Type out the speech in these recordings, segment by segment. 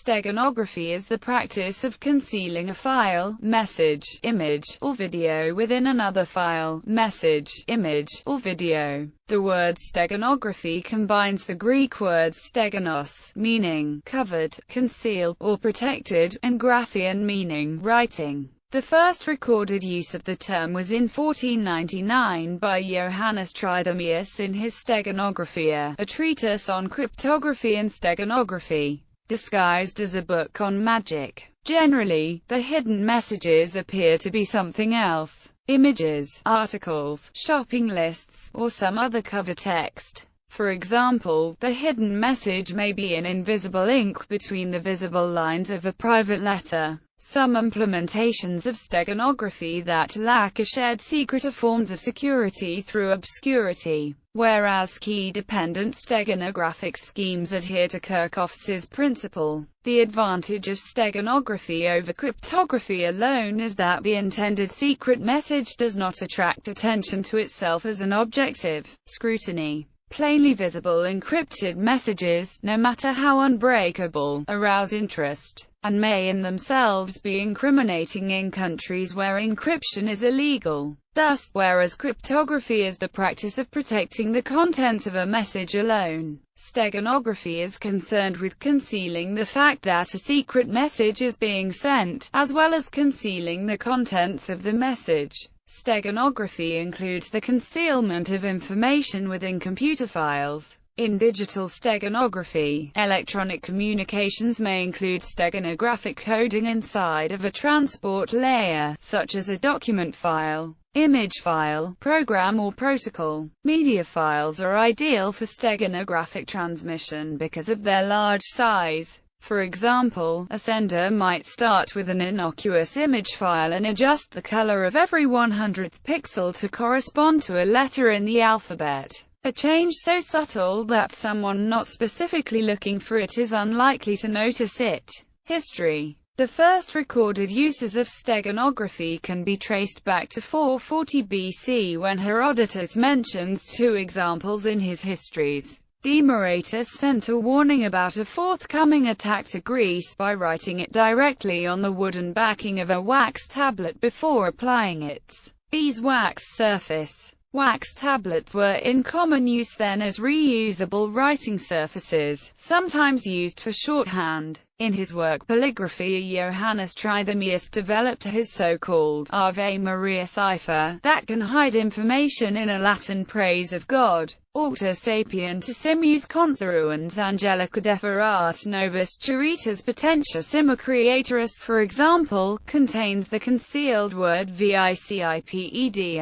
Steganography is the practice of concealing a file, message, image, or video within another file, message, image, or video. The word steganography combines the Greek words steganos, meaning covered, concealed, or protected, and graphein, meaning writing. The first recorded use of the term was in 1499 by Johannes Trithemius in his Steganographia, a treatise on cryptography and steganography, disguised as a book on magic. Generally, the hidden messages appear to be something else: images, articles, shopping lists, or some other cover text. For example, the hidden message may be in invisible ink between the visible lines of a private letter. Some implementations of steganography that lack a shared secret are forms of security through obscurity, whereas key-dependent steganographic schemes adhere to Kirchhoff's principle. The advantage of steganography over cryptography alone is that the intended secret message does not attract attention to itself as an objective scrutiny. Plainly visible encrypted messages, no matter how unbreakable, arouse interest, and may in themselves be incriminating in countries where encryption is illegal. Thus, whereas cryptography is the practice of protecting the contents of a message alone, steganography is concerned with concealing the fact that a secret message is being sent, as well as concealing the contents of the message. Steganography includes the concealment of information within computer files. In digital steganography, electronic communications may include steganographic coding inside of a transport layer, such as a document file, image file, program, or protocol. Media files are ideal for steganographic transmission because of their large size. For example, a sender might start with an innocuous image file and adjust the color of every 100th pixel to correspond to a letter in the alphabet, a change so subtle that someone not specifically looking for it is unlikely to notice it. History. The first recorded uses of steganography can be traced back to 440 BC when Herodotus mentions two examples in his histories. Demaratus sent a warning about a forthcoming attack to Greece by writing it directly on the wooden backing of a wax tablet before applying its beeswax surface. Wax tablets were in common use then as reusable writing surfaces, sometimes used for shorthand. In his work Polygraphy, Johannes Trithemius developed his so-called Ave Maria cipher, that can hide information in a Latin praise of God. Aucta sapientissimus conseruans angelica deferat nobis charitas potentia sima creatoris, for example, contains the concealed word vicipedia.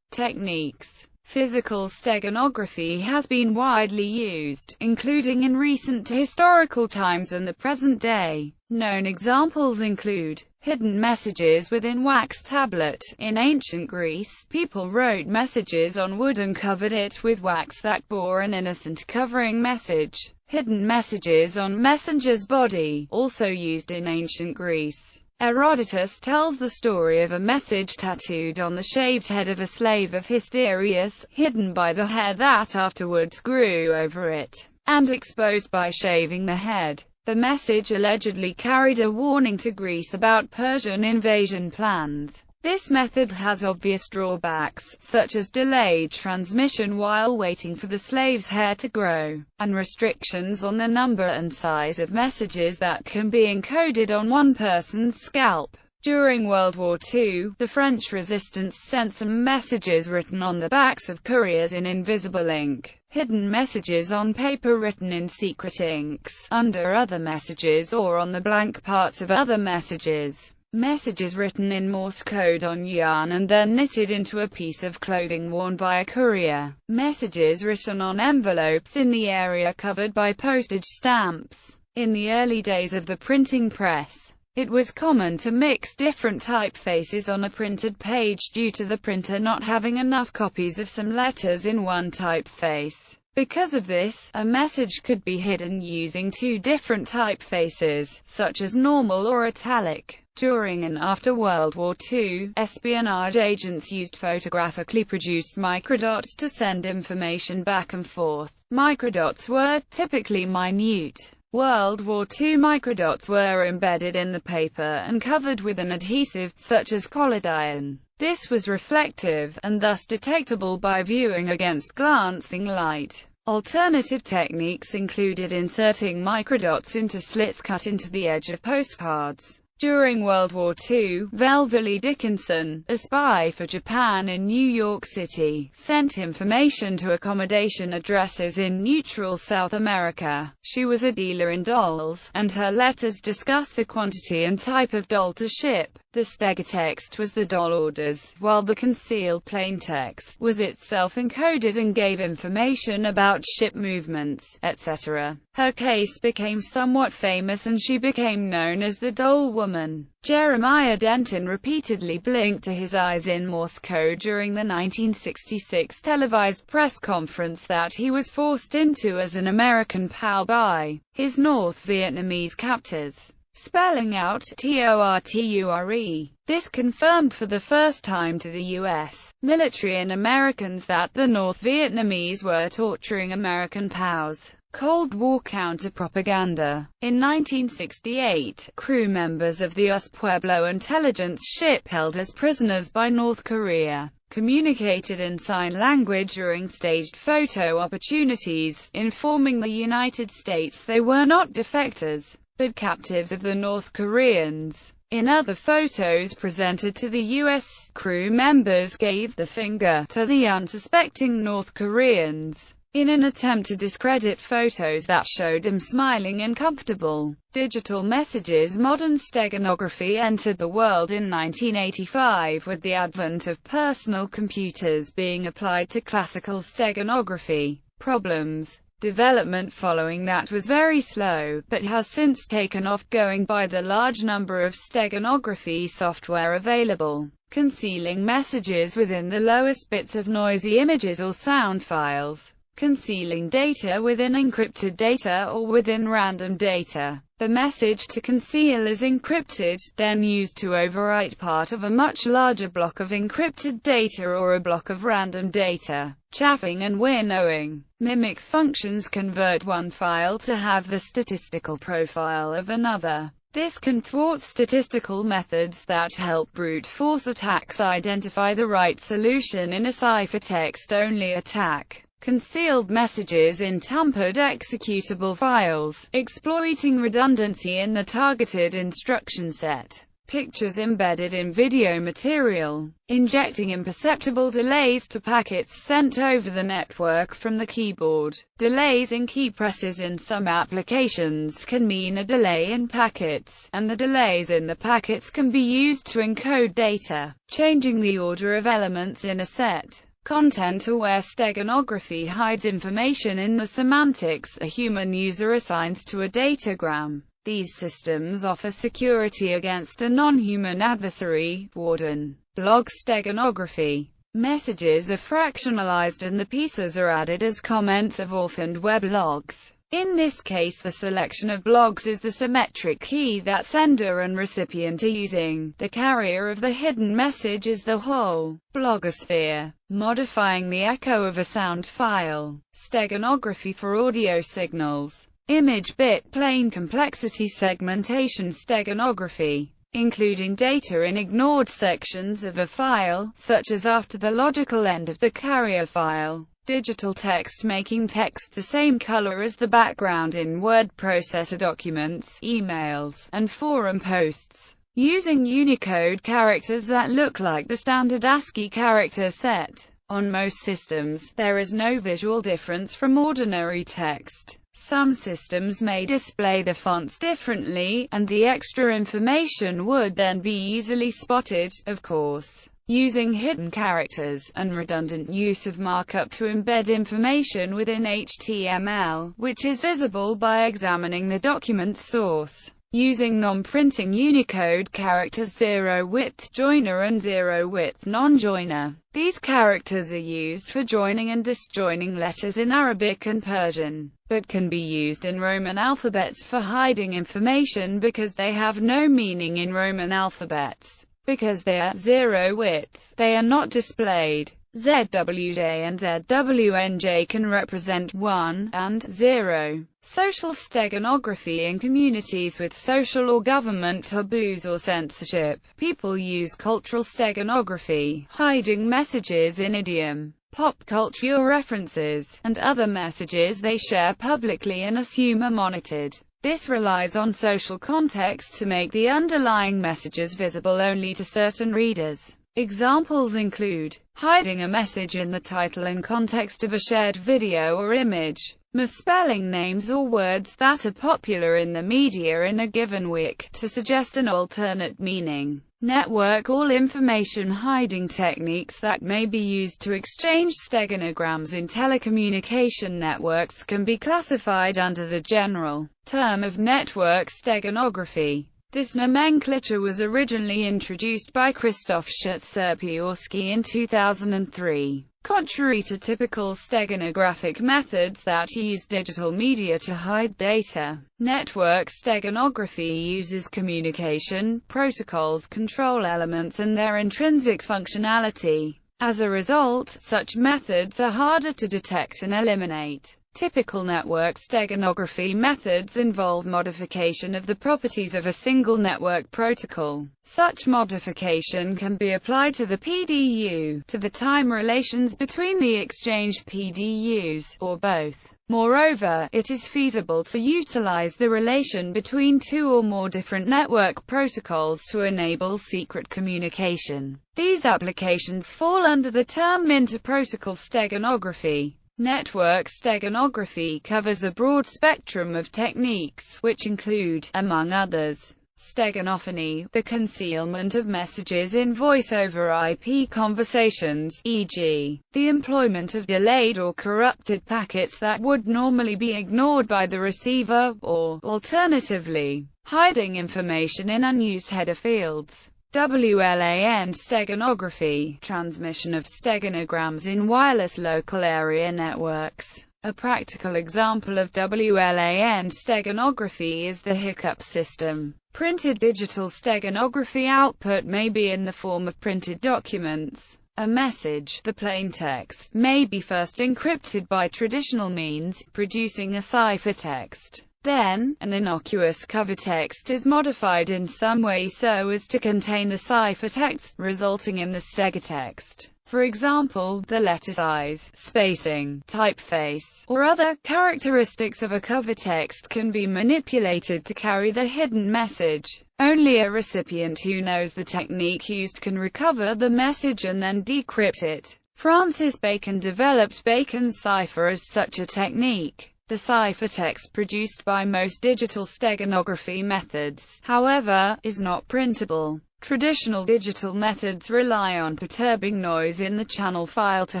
Techniques. Physical steganography has been widely used, including in recent historical times and the present day. Known examples include hidden messages within wax tablet. In ancient Greece, people wrote messages on wood and covered it with wax that bore an innocent covering message. Hidden messages on messenger's body, also used in ancient Greece. Herodotus tells the story of a message tattooed on the shaved head of a slave of Hysterius, hidden by the hair that afterwards grew over it, and exposed by shaving the head. The message allegedly carried a warning to Greece about Persian invasion plans. This method has obvious drawbacks, such as delayed transmission while waiting for the slave's hair to grow, and restrictions on the number and size of messages that can be encoded on one person's scalp. During World War II, the French resistance sent some messages written on the backs of couriers in invisible ink, hidden messages on paper written in secret inks, under other messages or on the blank parts of other messages. Messages written in Morse code on yarn and then knitted into a piece of clothing worn by a courier. Messages written on envelopes in the area covered by postage stamps. In the early days of the printing press, it was common to mix different typefaces on a printed page due to the printer not having enough copies of some letters in one typeface. Because of this, a message could be hidden using two different typefaces, such as normal or italic. During and after World War II, espionage agents used photographically produced microdots to send information back and forth. Microdots were typically minute, World War II microdots were embedded in the paper and covered with an adhesive, such as collodion. This was reflective, and thus detectable by viewing against glancing light. Alternative techniques included inserting microdots into slits cut into the edge of postcards. During World War II, Velvely Dickinson, a spy for Japan in New York City, sent information to accommodation addresses in neutral South America. She was a dealer in dolls, and her letters discussed the quantity and type of doll to ship. The stegatext was the doll orders, while the concealed plaintext was itself encoded and gave information about ship movements, etc. Her case became somewhat famous and she became known as the Doll Woman. Jeremiah Denton repeatedly blinked to his eyes in Morse code during the 1966 televised press conference that he was forced into as an American POW by his North Vietnamese captors. Spelling out torture. This confirmed for the first time to the U.S. military and Americans that the North Vietnamese were torturing American POWs. Cold War counter-propaganda. In 1968, crew members of the US Pueblo intelligence ship held as prisoners by North Korea communicated in sign language during staged photo opportunities, informing the United States they were not defectors, but captives of the North Koreans. In other photos presented to the U.S., crew members gave the finger to the unsuspecting North Koreans, in an attempt to discredit photos that showed them smiling and comfortable. Digital messages. Modern steganography entered the world in 1985 with the advent of personal computers being applied to classical steganography problems. Development following that was very slow, but has since taken off, going by the large number of steganography software available. Concealing messages within the lowest bits of noisy images or sound files. Concealing data within encrypted data or within random data. The message to conceal is encrypted, then used to overwrite part of a much larger block of encrypted data or a block of random data. Chaffing and winnowing. Mimic functions convert one file to have the statistical profile of another. This can thwart statistical methods that help brute force attacks identify the right solution in a ciphertext-only attack. Concealed messages in tampered executable files, exploiting redundancy in the targeted instruction set. Pictures embedded in video material, injecting imperceptible delays to packets sent over the network from the keyboard. Delays in key presses in some applications can mean a delay in packets, and the delays in the packets can be used to encode data, changing the order of elements in a set. Content-aware steganography hides information in the semantics a human user assigns to a datagram. These systems offer security against a non-human adversary, warden. Blog steganography. Messages are fractionalized and the pieces are added as comments of orphaned weblogs. In this case, the selection of blogs is the symmetric key that sender and recipient are using. The carrier of the hidden message is the whole blogosphere, modifying the echo of a sound file. Steganography for audio signals. Image bit plane complexity segmentation steganography, including data in ignored sections of a file, such as after the logical end of the carrier file. Digital text, making text the same color as the background in word processor documents, emails, and forum posts, using Unicode characters that look like the standard ASCII character set. On most systems, there is no visual difference from ordinary text. Some systems may display the fonts differently, and the extra information would then be easily spotted, of course, using hidden characters, and redundant use of markup to embed information within HTML, which is visible by examining the document source. Using non-printing Unicode characters zero-width joiner and zero-width non-joiner. These characters are used for joining and disjoining letters in Arabic and Persian, but can be used in Roman alphabets for hiding information because they have no meaning in Roman alphabets. Because they are zero-width, they are not displayed. ZWJ and ZWNJ can represent 1 and 0. Social steganography in communities with social or government taboos or censorship. People use cultural steganography, hiding messages in idiom, pop culture references, and other messages they share publicly and assume are monitored. This relies on social context to make the underlying messages visible only to certain readers. Examples include hiding a message in the title and context of a shared video or image, misspelling names or words that are popular in the media in a given week to suggest an alternate meaning. Network all information hiding techniques that may be used to exchange steganograms in telecommunication networks can be classified under the general term of network steganography. This nomenclature was originally introduced by Krzysztof Szypierski in 2003. Contrary to typical steganographic methods that use digital media to hide data, network steganography uses communication protocols, control elements, and their intrinsic functionality. As a result, such methods are harder to detect and eliminate. Typical network steganography methods involve modification of the properties of a single network protocol. Such modification can be applied to the PDU, to the time relations between the exchanged PDUs, or both. Moreover, it is feasible to utilize the relation between two or more different network protocols to enable secret communication. These applications fall under the term interprotocol steganography. Network steganography covers a broad spectrum of techniques, which include, among others, steganophony, the concealment of messages in voice-over-IP conversations, e.g., the employment of delayed or corrupted packets that would normally be ignored by the receiver, or, alternatively, hiding information in unused header fields. WLAN steganography, transmission of steganograms in wireless local area networks. A practical example of WLAN steganography is the hiccup system. Printed digital steganography output may be in the form of printed documents. A message, the plain text, may be first encrypted by traditional means, producing a ciphertext. Then, an innocuous cover text is modified in some way so as to contain the ciphertext, resulting in the stegatext. For example, the letter size, spacing, typeface, or other characteristics of a cover text can be manipulated to carry the hidden message. Only a recipient who knows the technique used can recover the message and then decrypt it. Francis Bacon developed Bacon's cipher as such a technique. The ciphertext produced by most digital steganography methods, however, is not printable. Traditional digital methods rely on perturbing noise in the channel file to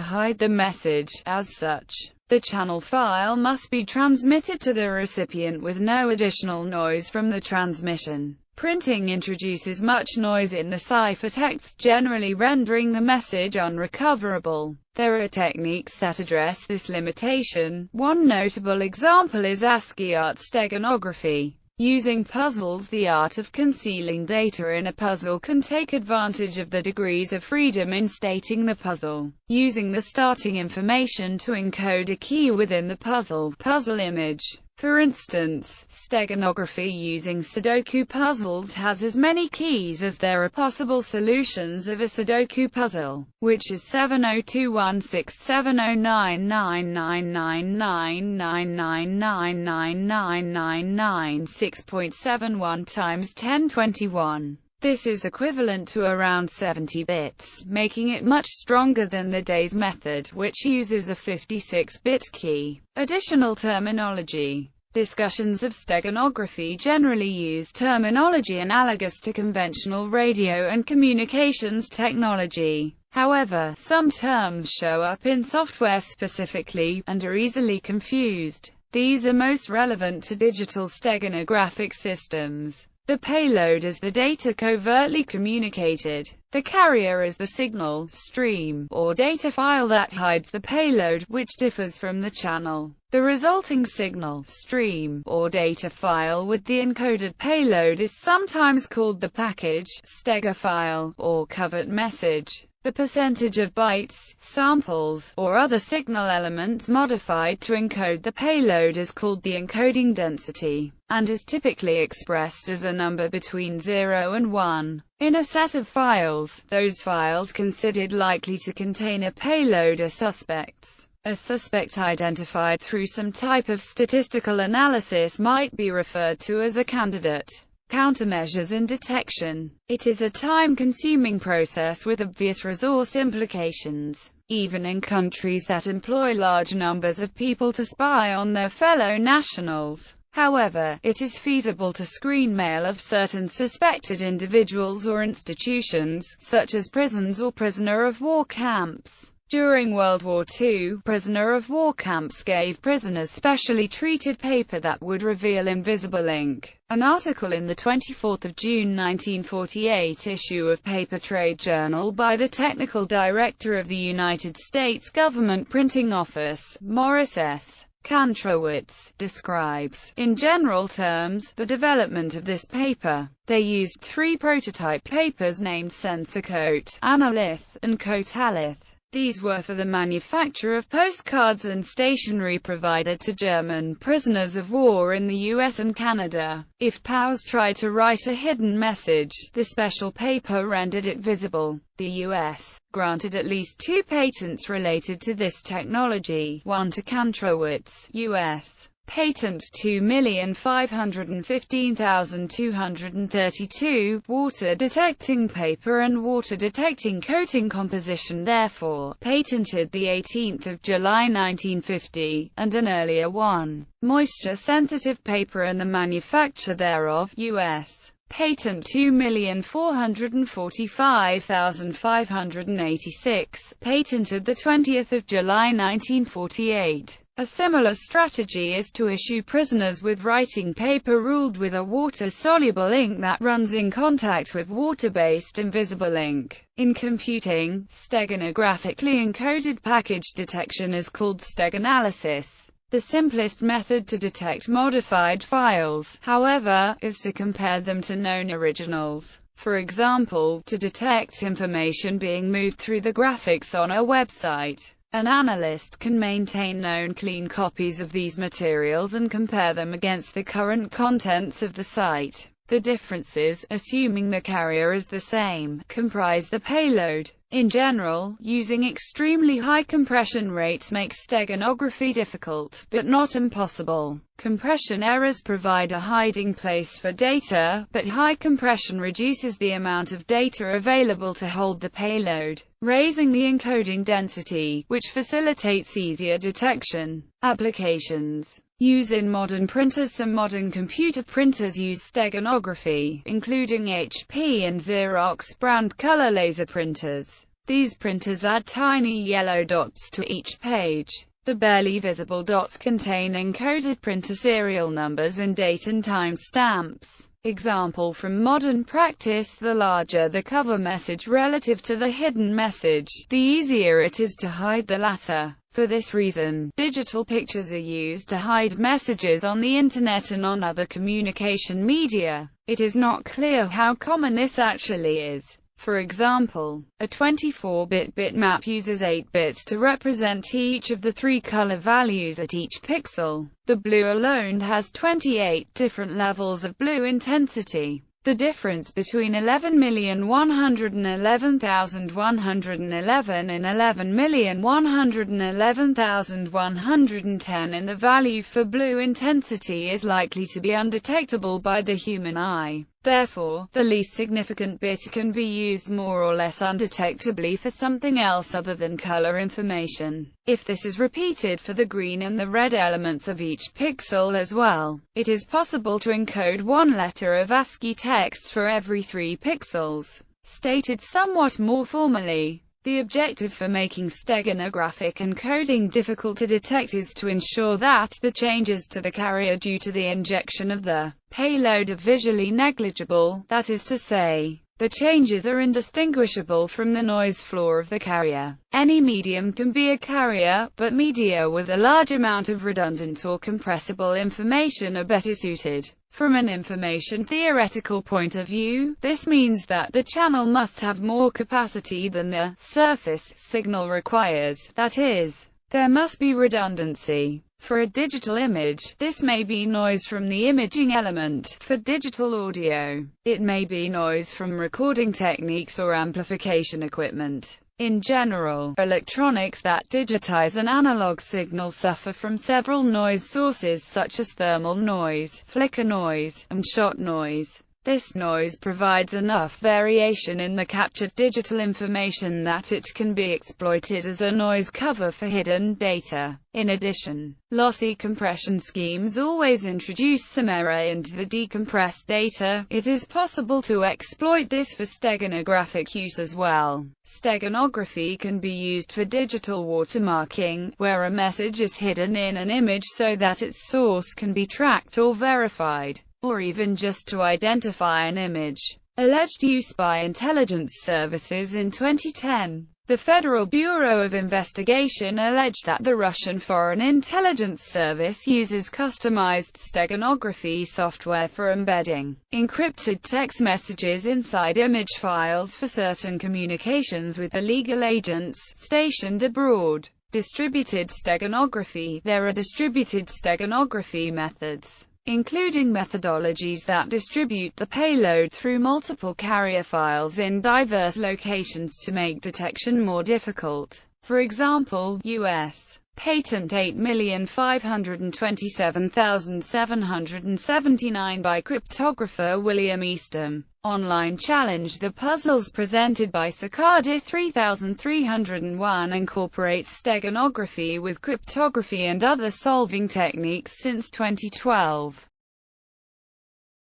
hide the message. As such, the channel file must be transmitted to the recipient with no additional noise from the transmission. Printing introduces much noise in the ciphertext, generally rendering the message unrecoverable. There are techniques that address this limitation. One notable example is ASCII art steganography. Using puzzles, the art of concealing data in a puzzle can take advantage of the degrees of freedom in stating the puzzle, using the starting information to encode a key within the puzzle image. For instance, steganography using Sudoku puzzles has as many keys as there are possible solutions of a Sudoku puzzle, which is 702.1670999999999999999999999999999999999999999999999999999999999999999999999999999999999999999999999999999999999999999999999999999999999999999999999999999999999999999999999999 6.7 times 1021. This is equivalent to around 70 bits, making it much stronger than the Day's method, which uses a 56-bit key. Additional terminology. Discussions of steganography generally use terminology analogous to conventional radio and communications technology. However, some terms show up in software specifically, and are easily confused. These are most relevant to digital steganographic systems. The payload is the data covertly communicated. The carrier is the signal, stream, or data file that hides the payload, which differs from the channel. The resulting signal, stream, or data file with the encoded payload is sometimes called the package, Steg file, or covert message. The percentage of bytes, samples, or other signal elements modified to encode the payload is called the encoding density, and is typically expressed as a number between 0 and 1. In a set of files, those files considered likely to contain a payload are suspects. A suspect identified through some type of statistical analysis might be referred to as a candidate. Countermeasures in detection. It is a time-consuming process with obvious resource implications. Even in countries that employ large numbers of people to spy on their fellow nationals. However, it is feasible to screen mail of certain suspected individuals or institutions, such as prisons or prisoner-of-war camps. During World War II, prisoner-of-war camps gave prisoners specially treated paper that would reveal invisible ink. An article in the 24th of June 1948 issue of Paper Trade Journal by the technical director of the United States Government Printing Office, Morris S. Kantrowitz, describes, in general terms, the development of this paper. They used 3 prototype papers named Sensacote, Analyth, and Cotalith. These were for the manufacture of postcards and stationery provided to German prisoners of war in the US and Canada. If POWs tried to write a hidden message, the special paper rendered it visible. The US granted at least 2 patents related to this technology, one to Kantrowitz, US. Patent 2,515,232, water-detecting paper and water-detecting coating composition, therefore, patented the 18th of July 1950, and an earlier one, moisture-sensitive paper and the manufacture thereof, U.S. Patent 2,445,586, patented the 20th of July 1948. A similar strategy is to issue prisoners with writing paper ruled with a water-soluble ink that runs in contact with water-based invisible ink. In computing, steganographically encoded package detection is called Steg Analysis. The simplest method to detect modified files, however, is to compare them to known originals. For example, to detect information being moved through the graphics on a website. An analyst can maintain known clean copies of these materials and compare them against the current contents of the site. The differences, assuming the carrier is the same, comprise the payload. In general, using extremely high compression rates makes steganography difficult, but not impossible. Compression errors provide a hiding place for data, but high compression reduces the amount of data available to hold the payload, raising the encoding density, which facilitates easier detection. Applications. Use in modern printers. Some modern computer printers use steganography, including HP and Xerox brand color laser printers. These printers add tiny yellow dots to each page. The barely visible dots contain encoded printer serial numbers and date and time stamps. Example from modern practice: the larger the cover message relative to the hidden message, the easier it is to hide the latter. For this reason, digital pictures are used to hide messages on the internet and on other communication media. It is not clear how common this actually is. For example, a 24-bit bitmap uses 8 bits to represent each of the 3 color values at each pixel. The blue alone has 28 different levels of blue intensity. The difference between 11,111,111 and 11,111,110 in the value for blue intensity is likely to be undetectable by the human eye. Therefore, the least significant bit can be used more or less undetectably for something else other than color information. If this is repeated for the green and the red elements of each pixel as well, it is possible to encode 1 letter of ASCII text for every 3 pixels. Stated somewhat more formally, the objective for making steganographic encoding difficult to detect is to ensure that the changes to the carrier due to the injection of the payload are visually negligible, that is to say, The changes are indistinguishable from the noise floor of the carrier. Any medium can be a carrier, but media with a large amount of redundant or compressible information are better suited. From an information theoretical point of view, this means that the channel must have more capacity than the surface signal requires, that is, there must be redundancy. For a digital image, this may be noise from the imaging element. For digital audio, it may be noise from recording techniques or amplification equipment. In general, electronics that digitize an analog signal suffer from several noise sources such as thermal noise, flicker noise, and shot noise. This noise provides enough variation in the captured digital information that it can be exploited as a noise cover for hidden data. In addition, lossy compression schemes always introduce some error into the decompressed data. It is possible to exploit this for steganographic use as well. Steganography can be used for digital watermarking, where a message is hidden in an image so that its source can be tracked or verified, or even just to identify an image. Alleged use by intelligence services in 2010. The Federal Bureau of Investigation alleged that the Russian Foreign Intelligence Service uses customized steganography software for embedding encrypted text messages inside image files for certain communications with illegal agents stationed abroad. Distributed steganography. There are distributed steganography methods, including methodologies that distribute the payload through multiple carrier files in diverse locations to make detection more difficult. For example, U.S. Patent 8,527,779 by cryptographer William Eastham. Online challenge. The puzzles presented by Cicada 3301 incorporates steganography with cryptography and other solving techniques since 2012.